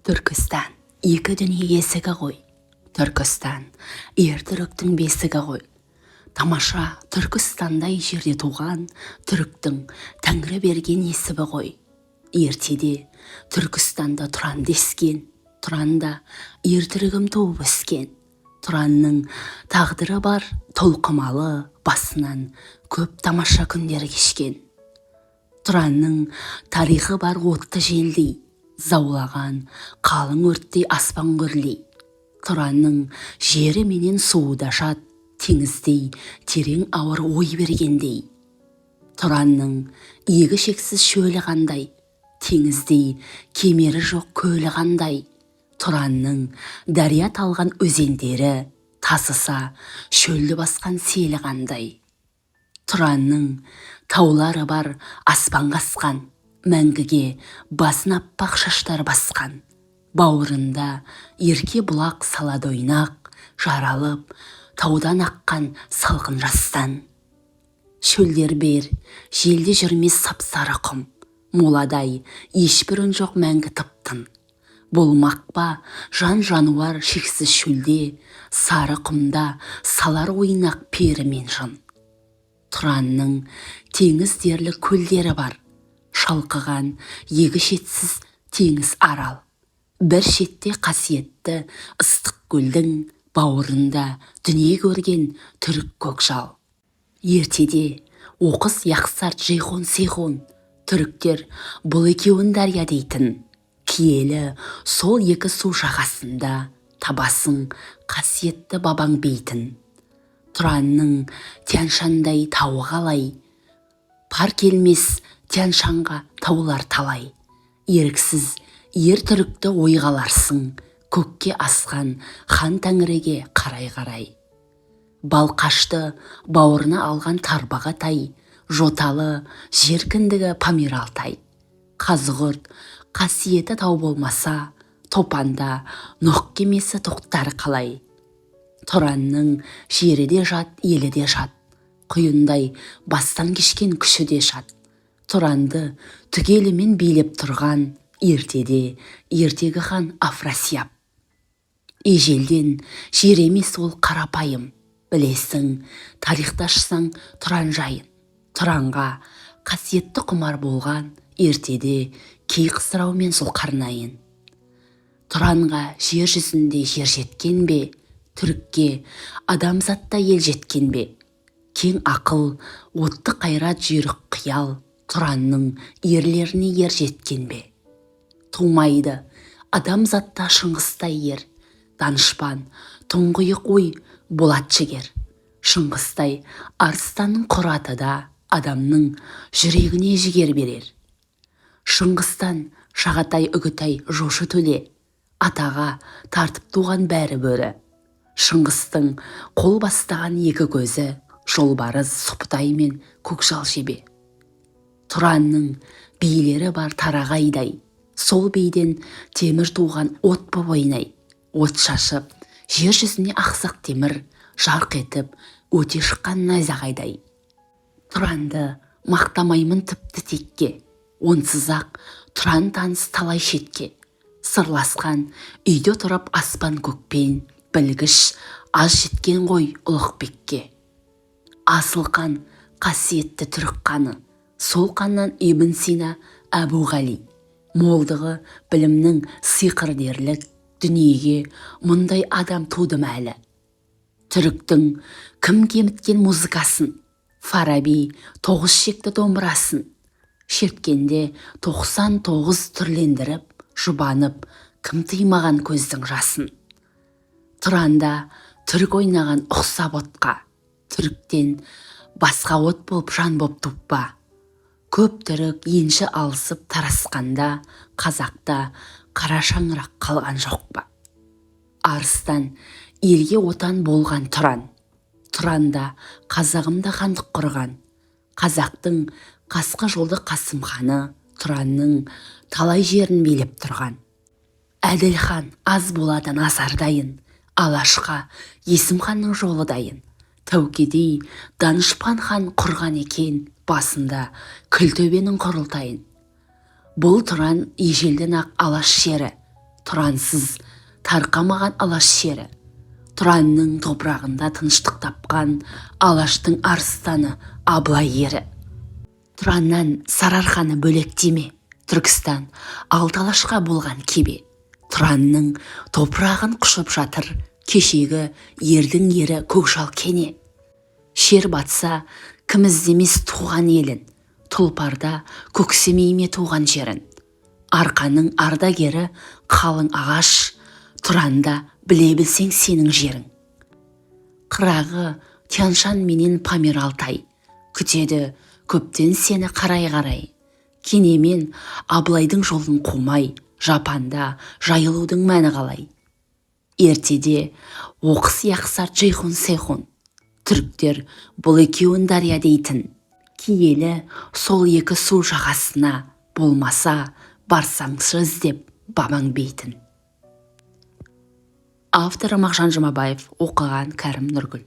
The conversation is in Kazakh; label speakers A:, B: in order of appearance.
A: Түркістан, екі дүние есігі ғой. Түркістан, ертүріктің бесігі ғой. Тамаша Түркістандай жерде туған түріктің тәңірі берген есібі ғой. Ертеде Түркістанда тұран дескен, тұранда ертүрігім туып өскен. Тұранның тағдыры бар толқымалы, басынан көп тамаша күндер кешкен. Тұранның тарихы бар отты желдей, заулаған қалың өрттей аспан көрлей. Тұранның жері менен суы да шат, теңіздей терең ауыр ой бергендей. Тұранның егі шексіз шөлі қандай, теңіздей кемері жоқ көлі қандай. Тұранның дария талған өзендері, тасыса шөлді басқан селі қандай. Тұранның таулары бар аспанға асқан, мәңгіге басын аппақ шаштар басқан. Бауырында ерке бұлақ салады ойнақ, жаралып таудан аққан салқын жастан. Шөлдер бер, желде жүрмес сапсары құм, моладай ешбір үн жоқ мәңгі тыптын. Болмақ па жан жануар шексіз шөлде, сары құмда салар ойнақ пері мен жын. Тұранның теңіз дерлік көлдері бар, шалқыған егі шетсіз теңіз арал. Бір шетте қасиетті ыстық көлдің бауырында дүние көрген түрік көкжал. Ертеде оқыс яқсарт жейхун сейхун, түріктер бұл екеуін дария дейтін. Киелі сол екі су жағасында табасың қасиетті бабаң бейтін. Тұранның Тяншандай тауы қалай, пар келмес Тяншанға таулар талай. Еріксіз ер түрікті ойға аларсың, көкке асқан хан тәңіріге қарай-қарай. Балқашты бауырына алған тарбаға тай, жоталы жер кіндігі Памир Алтай. Қазығұрт қасиеті тау болмаса, топанда Нұх кемесі тоқтары қалай. Тұранның жері де жат, елі де жат, құйындай бастан кешкен күші де жат. Тұранды түгелімен билеп тұрған ертеде ертегі хан Афрасияп. Ежелден жер емес ол қарапайым, білесің, тарихта ашсаң Тұран жайын. Тұранға қасиетті құмар болған ертеде кей қысыраумен сол қарнайын. Тұранға жер жүзінде жер жеткен бе, түрікке адамзатта ел жеткен бе. Кең ақыл, отты қайрат жүйрік қиял, Тұранның ерлеріне ер жеткен бе. Тумайды адамзатта шыңғыстай ер, данышпан тұңғиық ой болат жігер. Шыңғыстай арыстанның құраты да адамның жүрегіне жігер берер. Шыңғыстан Шағатай Үгітай жошы төле, атаға тартып туған бәрі бөрі. Шыңғыстың қол бастаған екі көзі, жолбарыз Сұпытай мен көкжал жебе. Тұранның бийлері бар тарағайдай, сол бейден темір туған от боп ойнай. От шашып, жер жүзіне ақсақ темір жарқ етіп өте шыққан найзағайдай. Тұранды мақтамаймын тіпті текке, онсыз-ақ Тұран таныс талай шетке. Сырласқан үйде тұрып аспан көкпен, білгіш аз жеткен ғой Ұлықбекке. Асылқан қасиетті түрік қаны, сол қаннан Ибн Сина Әбу Ғали. Молдығы білімнің сиқыр дерлік, дүниеге мұндай адам туды мәлі. Түріктің кім кеміткен музыкасын, Фараби 9 шекті домбырасын, шерткенде 99 түрлендіріп, жұбанып, кім тыймаған көздің жасын. Тұранда түрік ойнаған ұқсап отқа, түріктен басқа от болып жан боп туппа. Көп түрік енші алысып тарасқанда, қазақта қара шаңырақ қалған жоқ па. Арыстан елге отан болған Тұран, Тұранда қазағымда хандық құрған. Қазақтың қасқы жолды Қасым ханы Тұранның талай жерін билеп тұрған. Әділ хан аз боладан азардайын, Алашқа Есім ханның жолы дайын. Тәукедей Данышпан хан құрған екен, басында Күлтөбенің құрылтайын. Бұл Тұран ежелден ақ алаш жері, тұрансыз тарқамаған алаш шері, Тұранның топырағында тыныштық тапқан алаштың арыстаны Абылай ері. Тұраннан Сарыарқаны бөлектеме, Түркістан алты алашқа болған кебе. Тұранның топырағын құшып жатыр кешегі ердің ері Көкжал кене. Шер батса, кім іздемес туған елін, тұлпарда көксемейме туған жерін. Арқаның ардагері қалың ағаш, Тұранда біле білсең сенің жерің. Қырағы Тяншан менен Памир Алтай, күтеді көптен сені қарай-қарай. Кенемен Абылайдың жолын қумай, жапанда жайылудың мәні қалай. Ертеде оқыс яқсар Джейхун Сейхун, түріктер бұл екеуін дария дейтін. Киелі сол екі су жағасына, болмаса барсаңшы іздеп бабаң бейтін. Авторы Мағжан Жұмабаев, оқыған Кәрім Нұргүл.